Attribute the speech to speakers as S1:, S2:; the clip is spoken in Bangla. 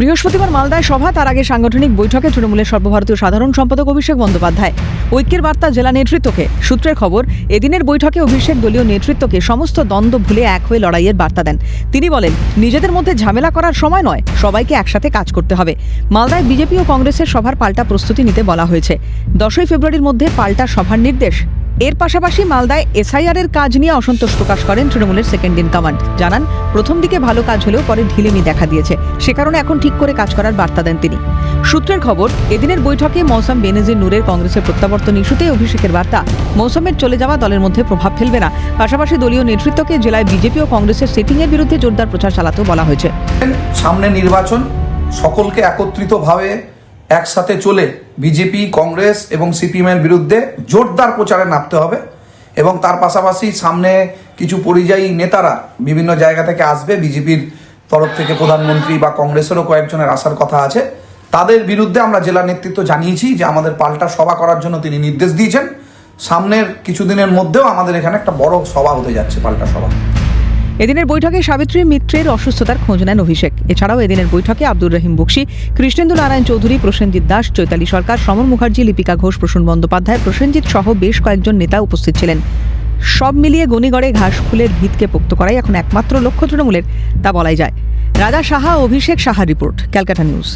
S1: বৃহস্পতিবার মালদায় সভা, তার আগে সাংগঠনিক বৈঠকে তৃণমূলের সর্বভারতীয় সাধারণ সম্পাদক অভিষেক বন্দ্যোপাধ্যায় ঐক্যের বার্তা জেলা নেতৃত্বকে। সূত্রের খবর, এদিনের বৈঠকে অভিষেক দলীয় নেতৃত্বকে সমস্ত দ্বন্দ্ব ভুলে এক হয়ে লড়াইয়ের বার্তা দেন। তিনি বলেন, নিজেদের মধ্যে ঝামেলা করার সময় নয়, সবাইকে একসাথে কাজ করতে হবে। মালদায় বিজেপি ও কংগ্রেসের সভার পাল্টা প্রস্তুতি নিতে বলা হয়েছে। 10ই ফেব্রুয়ারির মধ্যে পাল্টা সভার নির্দেশ। এর পাশাপাশি মালদায় এসআইআর এর কাজ নিয়ে অসন্তোষ প্রকাশ করেন তৃণমূলের সেকেন্ড ইন কমান্ড। জানান, প্রথম দিকে ভালো কাজ হলেও পরে ঢিলেমি দেখা দিয়েছে, সে কারণে এখন ঠিক করে কাজ করার বার্তা দেন তিনি। সূত্রের খবর, এদিনের বৈঠকে মৌসম বেনজির নূরের কংগ্রেসের প্রত্যাবর্তন ইস্যুতে অভিষেকের বার্তা, মৌসুমের চলে যাওয়া দলের মধ্যে প্রভাব ফেলবে না। পাশাপাশি দলীয় নেতৃত্বকে জেলায় বিজেপি ও কংগ্রেসের সেটিংয়ের বিরুদ্ধে জোরদার প্রচার চালাতেও বলা হয়েছে।
S2: সামনে নির্বাচন, সকলকে একত্রিতভাবে একসাথে চলে বিজেপি, কংগ্রেস এবং সিপিএমের বিরুদ্ধে জোরদার প্রচারে নামতে হবে। এবং তার পাশাপাশি সামনে কিছু পরিযায়ী নেতারা বিভিন্ন জায়গা থেকে আসবে, বিজেপির তরফ থেকে প্রধানমন্ত্রী বা কংগ্রেসেরও কয়েকজনের আসার কথা আছে। তাদের বিরুদ্ধে আমরা জেলা নেতৃত্ব জানিয়েছি যে আমাদের পাল্টা সভা করার জন্য তিনি নির্দেশ দিয়েছেন। সামনের কিছুদিনের মধ্যেও আমাদের এখানে একটা বড় সভা হতে যাচ্ছে, পাল্টা সভা।
S1: এদিনের বৈঠকে সাবিত্রী মিত্রের অসুস্থতার খোঁজ নেন অভিষেক। এছাড়াও এদিনের বৈঠকে আব্দুর রহিম বক্সি, কৃষ্ণেন্দু নারায়ণ চৌধুরী, প্রসেনজিৎ দাস, চৈতালি সরকার, সমর মুখার্জি, লিপিকা ঘোষ, প্রসূন বন্দ্যোপাধ্যায়, প্রসেনজিৎ সহ বেশ কয়েকজন নেতা উপস্থিত ছিলেন। সব মিলিয়ে গণিগড়ে ঘাস ফুলের ভিতকে পোক্ত করাই এখন একমাত্র লক্ষ্য তৃণমূলের, তা বলাই যায়। রাজা সাহা, অভিষেক সাহা রিপোর্ট, ক্যালকাটা নিউজ।